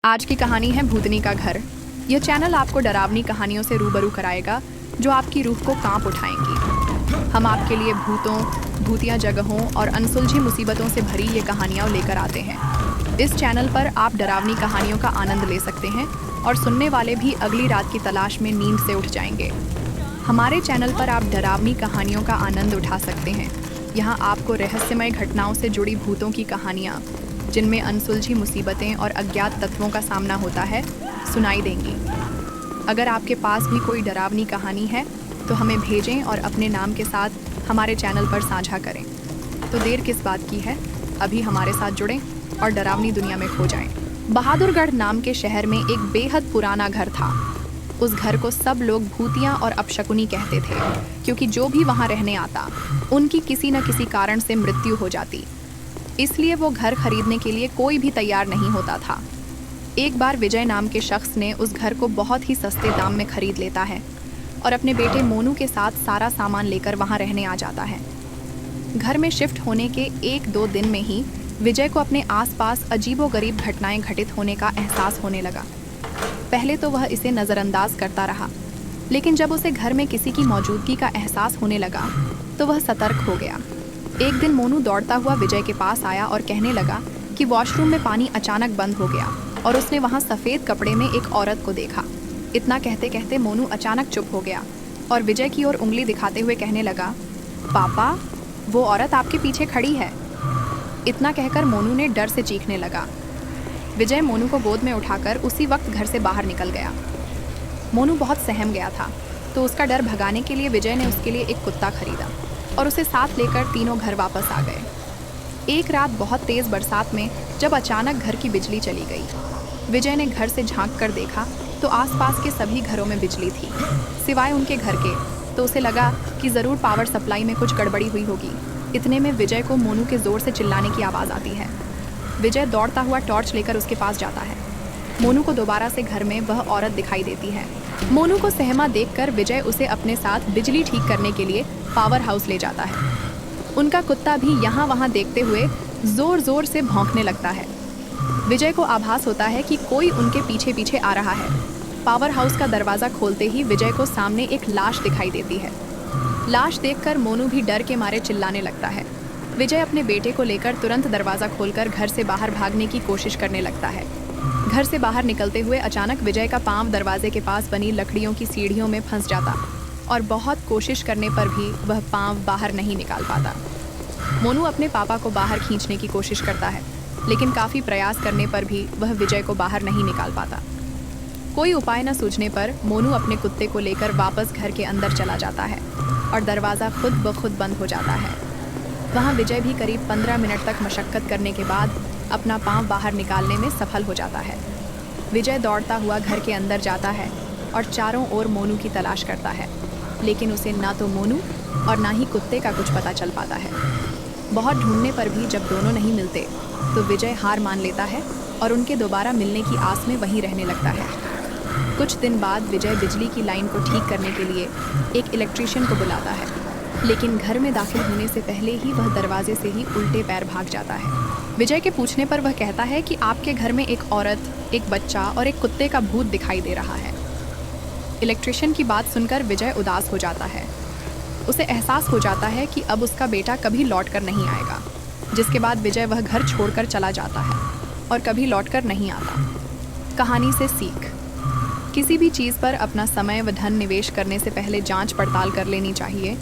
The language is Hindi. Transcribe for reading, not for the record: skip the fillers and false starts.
आज की कहानी है भूतनी का घर। यह चैनल आपको डरावनी कहानियों से रूबरू कराएगा जो आपकी रूह को कांप उठाएंगी। हम आपके लिए भूतों, भूतिया जगहों और अनसुलझी मुसीबतों से भरी ये कहानियाँ लेकर आते हैं। इस चैनल पर आप डरावनी कहानियों का आनंद ले सकते हैं और सुनने वाले भी अगली रात की तलाश में नींद से उठ जाएंगे। हमारे चैनल पर आप डरावनी कहानियों का आनंद उठा सकते हैं। यहाँ आपको रहस्यमय घटनाओं से जुड़ी भूतों की कहानियाँ, जिनमें अनसुलझी मुसीबतें और अज्ञात तत्वों का सामना होता है, सुनाई देंगी। अगर आपके पास भी कोई डरावनी कहानी है तो हमें भेजें और अपने नाम के साथ हमारे चैनल पर साझा करें। तो देर किस बात की है, अभी हमारे साथ जुड़ें और डरावनी दुनिया में खो जाएं। बहादुरगढ़ नाम के शहर में एक बेहद पुराना घर था। उस घर को सब लोग भूतिया और अपशकुनी कहते थे, क्योंकि जो भी वहाँ रहने आता उनकी किसी न किसी कारण से मृत्यु हो जाती। इसलिए वो घर खरीदने के लिए कोई भी तैयार नहीं होता था। एक बार विजय नाम के शख्स ने उस घर को बहुत ही सस्ते दाम में खरीद लेता है और अपने बेटे मोनू के साथ सारा सामान लेकर वहाँ रहने आ जाता है। घर में शिफ्ट होने के 1-2 दिन में ही विजय को अपने आसपास अजीबोगरीब घटनाएं घटित होने का एहसास होने लगा। पहले तो वह इसे नज़रअंदाज करता रहा, लेकिन जब उसे घर में किसी की मौजूदगी का एहसास होने लगा तो वह सतर्क हो गया। एक दिन मोनू दौड़ता हुआ विजय के पास आया और कहने लगा कि वॉशरूम में पानी अचानक बंद हो गया और उसने वहाँ सफ़ेद कपड़े में एक औरत को देखा। इतना कहते कहते मोनू अचानक चुप हो गया और विजय की ओर उंगली दिखाते हुए कहने लगा, पापा, वो औरत आपके पीछे खड़ी है। इतना कहकर मोनू ने डर से चीखने लगा। विजय मोनू को गोद में उठाकर उसी वक्त घर से बाहर निकल गया। मोनू बहुत सहम गया था, तो उसका डर भगाने के लिए विजय ने उसके लिए एक कुत्ता खरीदा और उसे साथ लेकर तीनों घर वापस आ गए। एक रात बहुत तेज़ बरसात में जब अचानक घर की बिजली चली गई, विजय ने घर से झांक कर देखा तो आसपास के सभी घरों में बिजली थी, सिवाय उनके घर के। तो उसे लगा कि ज़रूर पावर सप्लाई में कुछ गड़बड़ी हुई होगी। इतने में विजय को मोनू के ज़ोर से चिल्लाने की आवाज़ आती है। विजय दौड़ता हुआ टॉर्च लेकर उसके पास जाता है। मोनू को दोबारा से घर में वह औरत दिखाई देती है। मोनू को सहमा देखकर विजय उसे अपने साथ बिजली ठीक करने के लिए पावर हाउस ले जाता है। उनका कुत्ता भी यहाँ वहाँ देखते हुए ज़ोर ज़ोर से भौंकने लगता है। विजय को आभास होता है कि कोई उनके पीछे पीछे आ रहा है। पावर हाउस का दरवाज़ा खोलते ही विजय को सामने एक लाश दिखाई देती है। लाश देखकर मोनू भी डर के मारे चिल्लाने लगता है। विजय अपने बेटे को लेकर तुरंत दरवाज़ा खोलकर घर से बाहर भागने की कोशिश करने लगता है। घर से बाहर निकलते हुए अचानक विजय का पाँव दरवाजे के पास बनी लकड़ियों की सीढ़ियों में फंस जाता और बहुत कोशिश करने पर भी वह पाँव बाहर नहीं निकाल पाता। मोनू अपने पापा को बाहर खींचने की कोशिश करता है, लेकिन काफ़ी प्रयास करने पर भी वह विजय को बाहर नहीं निकाल पाता। कोई उपाय न सूझने पर मोनू अपने कुत्ते को लेकर वापस घर के अंदर चला जाता है और दरवाज़ा खुद ब खुद बंद हो जाता है। वहाँ विजय भी करीब 15 मिनट तक मशक्क़त करने के बाद अपना पाँव बाहर निकालने में सफल हो जाता है। विजय दौड़ता हुआ घर के अंदर जाता है और चारों ओर मोनू की तलाश करता है, लेकिन उसे ना तो मोनू और ना ही कुत्ते का कुछ पता चल पाता है। बहुत ढूंढने पर भी जब दोनों नहीं मिलते तो विजय हार मान लेता है और उनके दोबारा मिलने की आस में वहीं रहने लगता है। कुछ दिन बाद विजय बिजली की लाइन को ठीक करने के लिए एक इलेक्ट्रीशियन को बुलाता है, लेकिन घर में दाखिल होने से पहले ही वह दरवाजे से ही उल्टे पैर भाग जाता है। विजय के पूछने पर वह कहता है कि आपके घर में एक औरत, एक बच्चा और एक कुत्ते का भूत दिखाई दे रहा है। इलेक्ट्रिशियन की बात सुनकर विजय उदास हो जाता है। उसे एहसास हो जाता है कि अब उसका बेटा कभी लौट कर नहीं आएगा, जिसके बाद विजय वह घर छोड़कर चला जाता है और कभी लौट कर नहीं आता। कहानी से सीख: किसी भी चीज़ पर अपना समय व धन निवेश करने से पहले जांच पड़ताल कर लेनी चाहिए